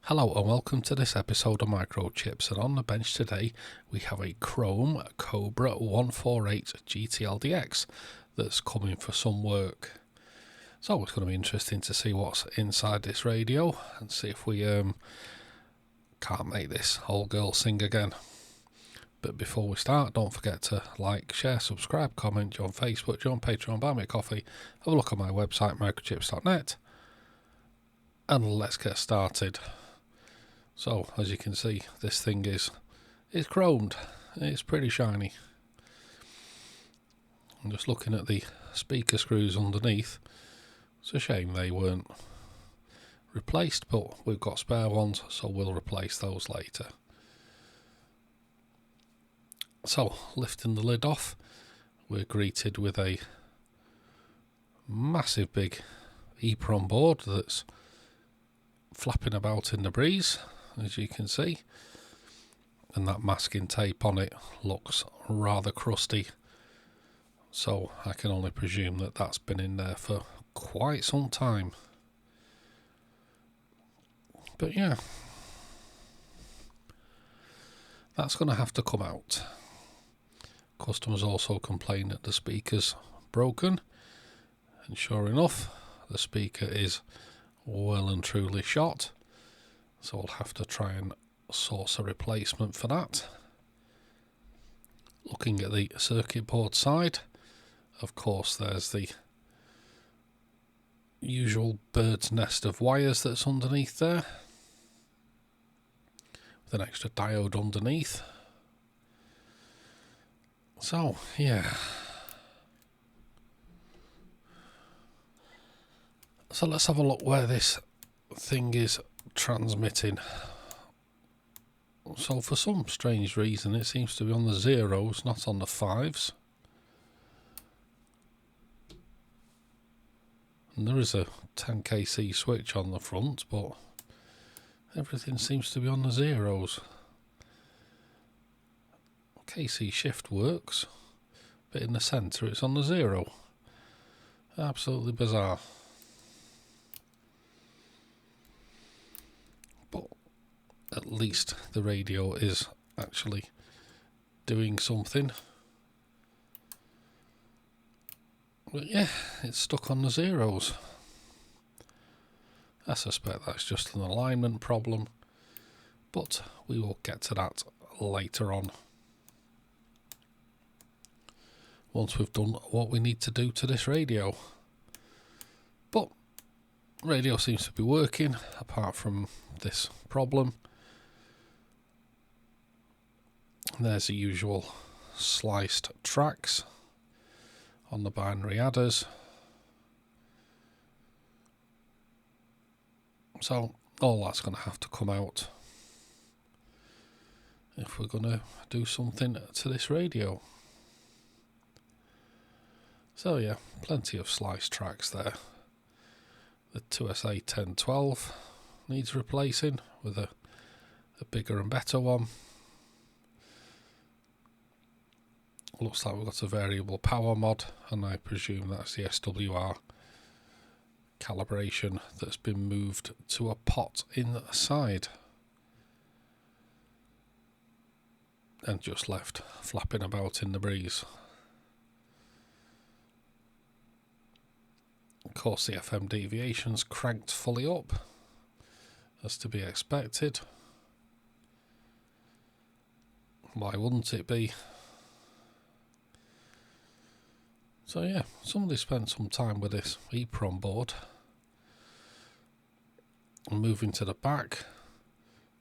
Hello and welcome to this episode of Microchips, and on the bench today we have a Chrome Cobra 148GTL-DX that's coming for some work. So it's going to be interesting to see what's inside this radio and see if we can't make this old girl sing again. But before we start, don't forget to like, share, subscribe, comment, join Facebook, join Patreon, buy me a coffee, have a look at my website microchips.net, and let's get started. So, as you can see, this thing is chromed. It's pretty shiny. I'm just looking at the speaker screws underneath. It's a shame they weren't replaced, but we've got spare ones, so we'll replace those later. So, lifting the lid off, we're greeted with a massive big EEPROM board that's flapping about in the breeze, as you can see, and that masking tape on it looks rather crusty, so I can only presume that that's been in there for quite some time. But yeah, that's going to have to come out. Customers also complain that the speaker's broken, and sure enough, the speaker is well and truly shot, so I'll have to try and source a replacement for that. Looking at the circuit board side, of course there's the usual bird's nest of wires that's underneath there, with an extra diode underneath. So yeah, so let's have a look where this thing is transmitting. So for some strange reason it seems to be on the zeros, not on the fives. And there is a 10kc switch on the front, but everything seems to be on the zeros. KC shift works, but in the centre it's on the zero. Absolutely bizarre. But at least the radio is actually doing something. But yeah, it's stuck on the zeros. I suspect that's just an alignment problem, but we will get to that later on, once we've done what we need to do to this radio. But radio seems to be working apart from this problem. There's the usual sliced tracks on the binary adders. So all that's going to have to come out if we're going to do something to this radio. So yeah, plenty of sliced tracks there. The 2SA1012 needs replacing with a bigger and better one. Looks like we've got a variable power mod, and I presume that's the SWR calibration that's been moved to a pot inside and just left flapping about in the breeze. Of course, the FM deviation's cranked fully up, as to be expected. Why wouldn't it be? So yeah, somebody spent some time with this EEPROM board. And moving to the back,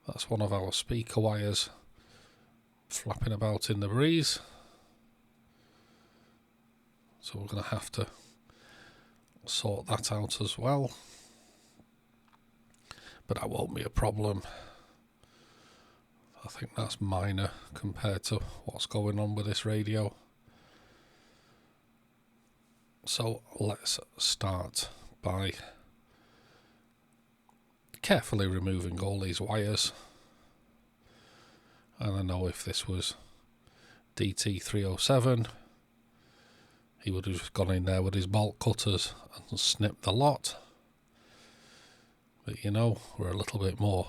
that's one of our speaker wires flapping about in the breeze. So we're going to have to sort that out as well, but that won't be a problem. I think that's minor compared to what's going on with this radio. So let's start by carefully removing all these wires. And I know if this was DT307, he would have just gone in there with his bolt cutters and snipped the lot. But you know, we're a little bit more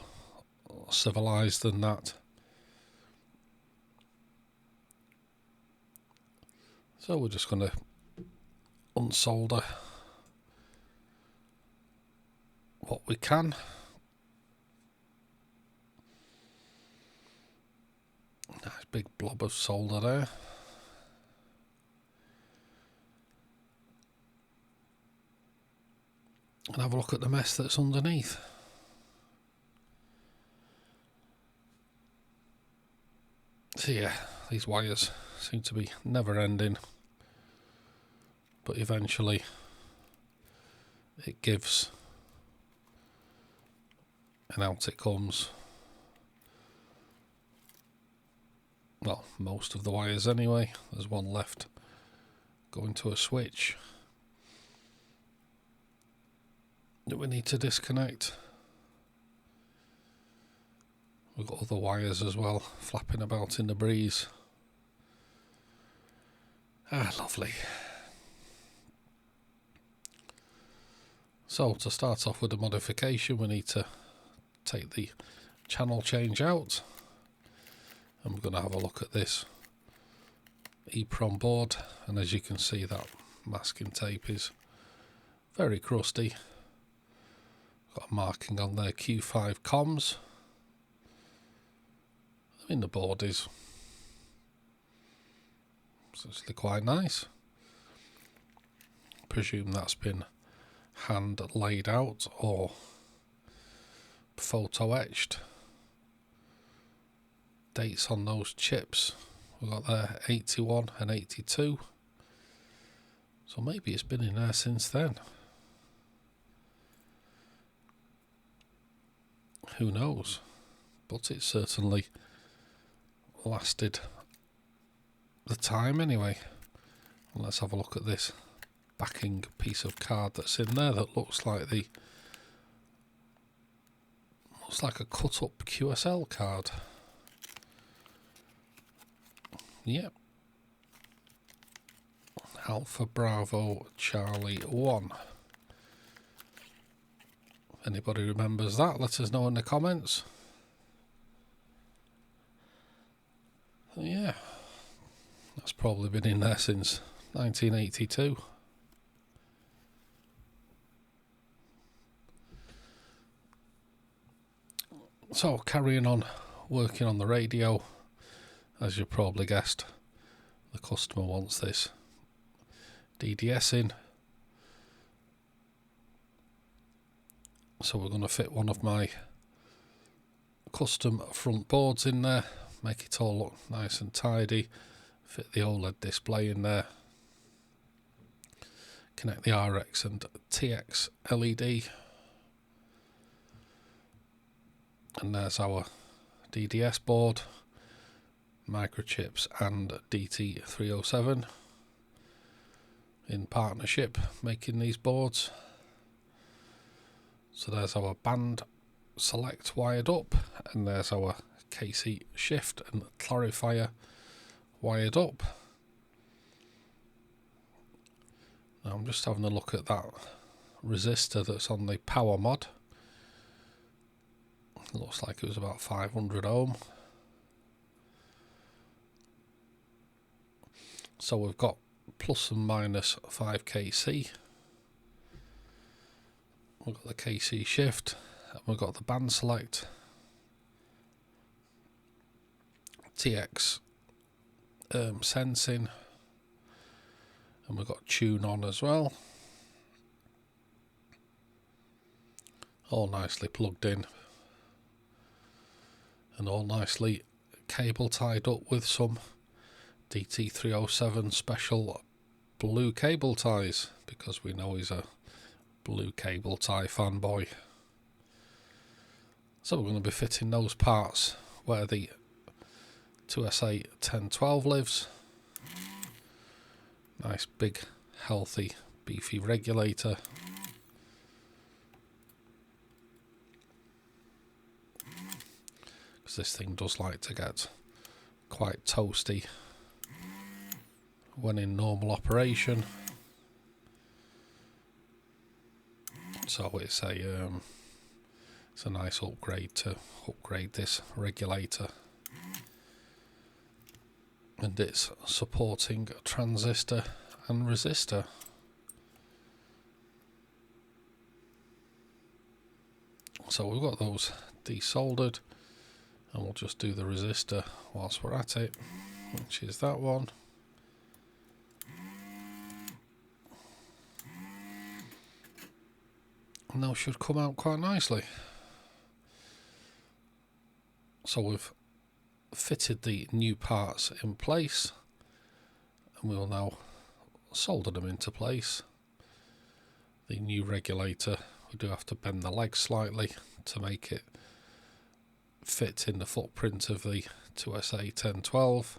civilized than that. So we're just going to unsolder what we can. Nice big blob of solder there. And have a look at the mess that's underneath. So yeah, these wires seem to be never ending, but eventually it gives, and out it comes. Well, most of the wires anyway. There's one left going to a switch that we need to disconnect. We've got other wires as well flapping about in the breeze. Ah, lovely. So to start off with the modification, we need to take the channel change out, and we're going to have a look at this EEPROM board, and as you can see, that masking tape is very crusty. Got a marking on there, Q5 comms. I mean, the board is actually quite nice. Presume that's been hand laid out or photo etched. Dates on those chips, we've got there 81 and 82, so maybe it's been in there since then. Who knows, but it certainly lasted the time anyway. And let's have a look at this backing piece of card that's in there that looks like a cut up QSL card. Yep. Alpha Bravo Charlie 1. If anybody remembers that, let us know in the comments. Yeah, that's probably been in there since 1982. So carrying on working on the radio, as you probably guessed, the customer wants this DDS in. So we're going to fit one of my custom front boards in there, make it all look nice and tidy, fit the OLED display in there, connect the RX and TX LED, and there's our DDS board, microchips and DT307 in partnership making these boards. So there's our band select wired up, and there's our KC shift and clarifier wired up. Now I'm just having a look at that resistor that's on the power mod. It looks like it was about 500 ohm. So we've got plus and minus 5 kc. We've got the KC shift, and we've got the band select, TX sensing, and we've got tune on as well. All nicely plugged in, and all nicely cable tied up with some DT307 special blue cable ties, because we know he's a blue cable tie fanboy. So we're going to be fitting those parts where the 2SA 1012 lives. Nice big healthy beefy regulator. Because this thing does like to get quite toasty when in normal operation. So it's a It's a nice upgrade to upgrade this regulator, and it's supporting transistor and resistor. So we've got those desoldered, and we'll just do the resistor whilst we're at it, which is that one. And those should come out quite nicely. So we've fitted the new parts in place, and we will now solder them into place. The new regulator, we do have to bend the legs slightly to make it fit in the footprint of the 2SA1012,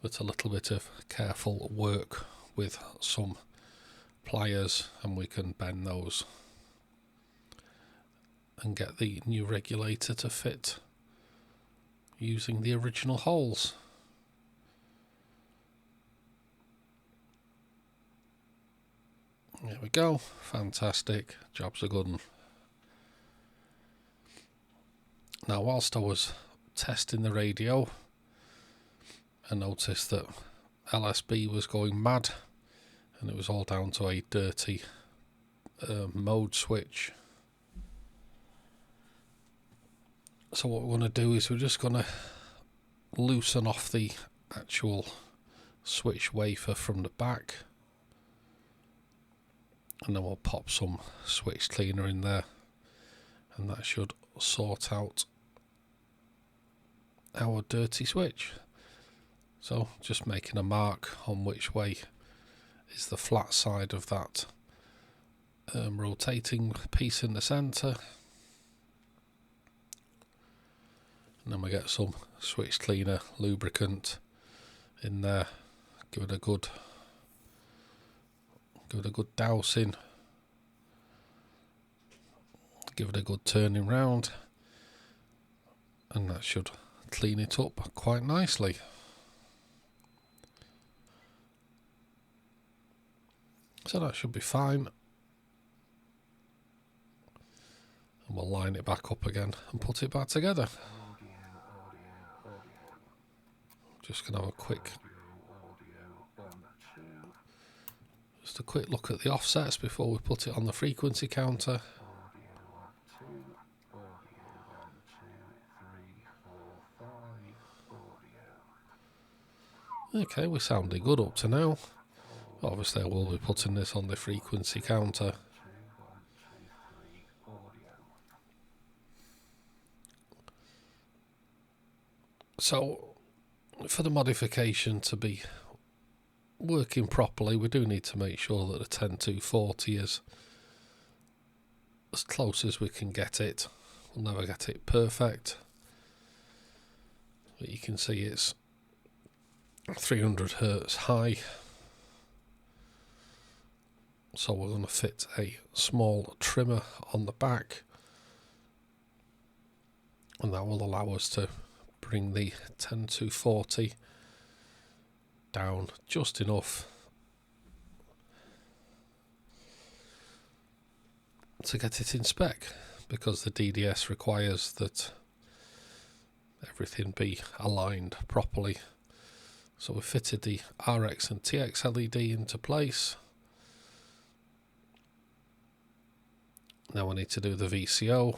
with a little bit of careful work with some pliers, and we can bend those and get the new regulator to fit using the original holes. There we go, fantastic, job's a good one. Now whilst I was testing the radio, I noticed that LSB was going mad, and it was all down to a dirty mode switch. So what we're going to do is we're just going to loosen off the actual switch wafer from the back, and then we'll pop some switch cleaner in there, and that should sort out our dirty switch. So just making a mark on which way is the flat side of that rotating piece in the centre, and then we get some switch cleaner lubricant in there, give it a good dousing, give it a good turning round, and that should clean it up quite nicely. So that should be fine, and we'll line it back up again and put it back together. Just going to have a quick look at the offsets before we put it on the frequency counter. Okay, we're sounding good up to now. Obviously I will be putting this on the frequency counter. So for the modification to be working properly, we do need to make sure that the 10240 is as close as we can get it. We'll never get it perfect, but you can see it's 300 Hertz high. So we're going to fit a small trimmer on the back, and that will allow us to bring the 10240 down just enough to get it in spec, because the DDS requires that everything be aligned properly. So we fitted the RX and TX LED into place. Now we need to do the VCO.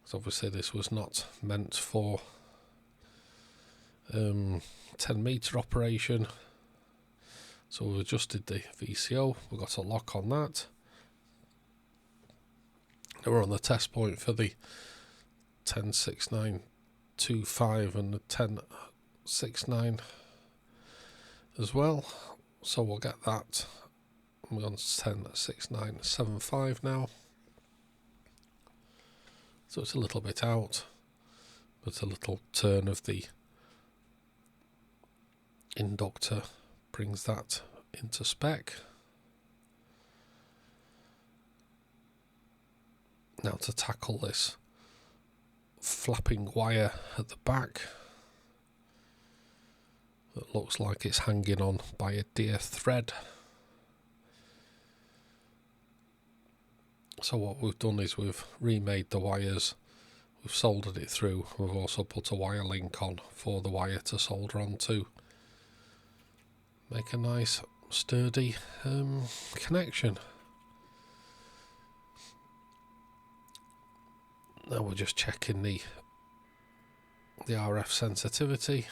So obviously this was not meant for 10 meter operation, so we've adjusted the VCO. We've got a lock on that. Now we're on the test point for the 106925 and the 1069 as well, so we'll get that. We're on 106975 now, so it's a little bit out, but a little turn of the inductor brings that into spec. Now to tackle this flapping wire at the back that looks like it's hanging on by a deer thread. So what we've done is we've remade the wires, we've soldered it through, we've also put a wire link on for the wire to solder onto. Make a nice sturdy connection. Now we're just checking the RF sensitivity.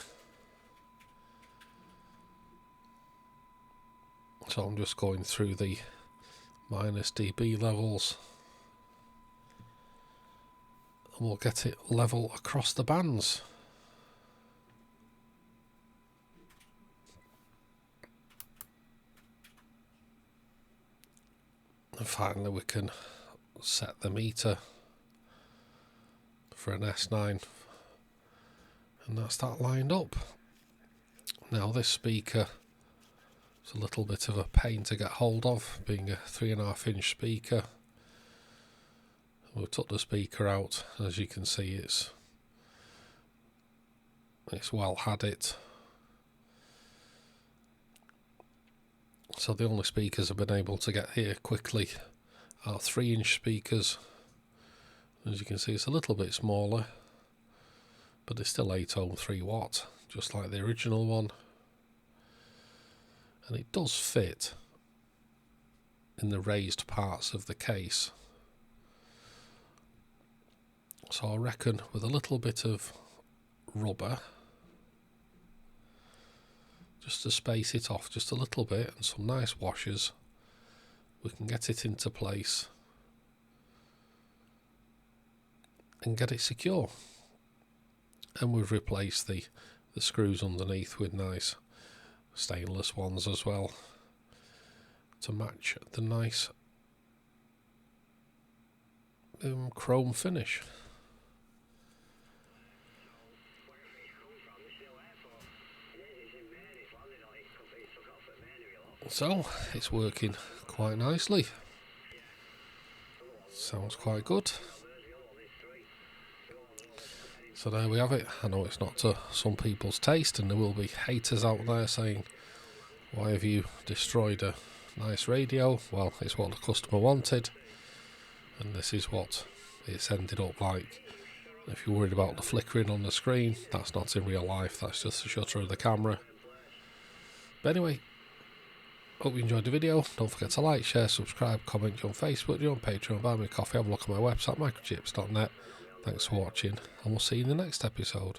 So I'm just going through the minus dB levels, and we'll get it level across the bands. And finally we can set the meter for an S9, and that's that lined up. Now this speaker is a little bit of a pain to get hold of, being a 3.5-inch speaker. We took the speaker out, as you can see it's well had it. So the only speakers I've been able to get here quickly are 3-inch speakers. As you can see, it's a little bit smaller, but it's still 8 ohm 3 watt, just like the original one. And it does fit in the raised parts of the case. So I reckon with a little bit of rubber, just to space it off just a little bit, and some nice washers, we can get it into place and get it secure. And we've replaced the screws underneath with nice stainless ones as well, to match the nice chrome finish. So it's working quite nicely. Sounds quite good. So there we have it. I know it's not to some people's taste, and there will be haters out there saying, why have you destroyed a nice radio? Well, it's what the customer wanted, and this is what it's ended up like. If you're worried about the flickering on the screen, that's not in real life, that's just the shutter of the camera. But anyway, hope you enjoyed the video. Don't forget to like, share, subscribe, comment, join Facebook, join Patreon, buy me a coffee, have a look at my website, microchips.net. Thanks for watching, and we'll see you in the next episode.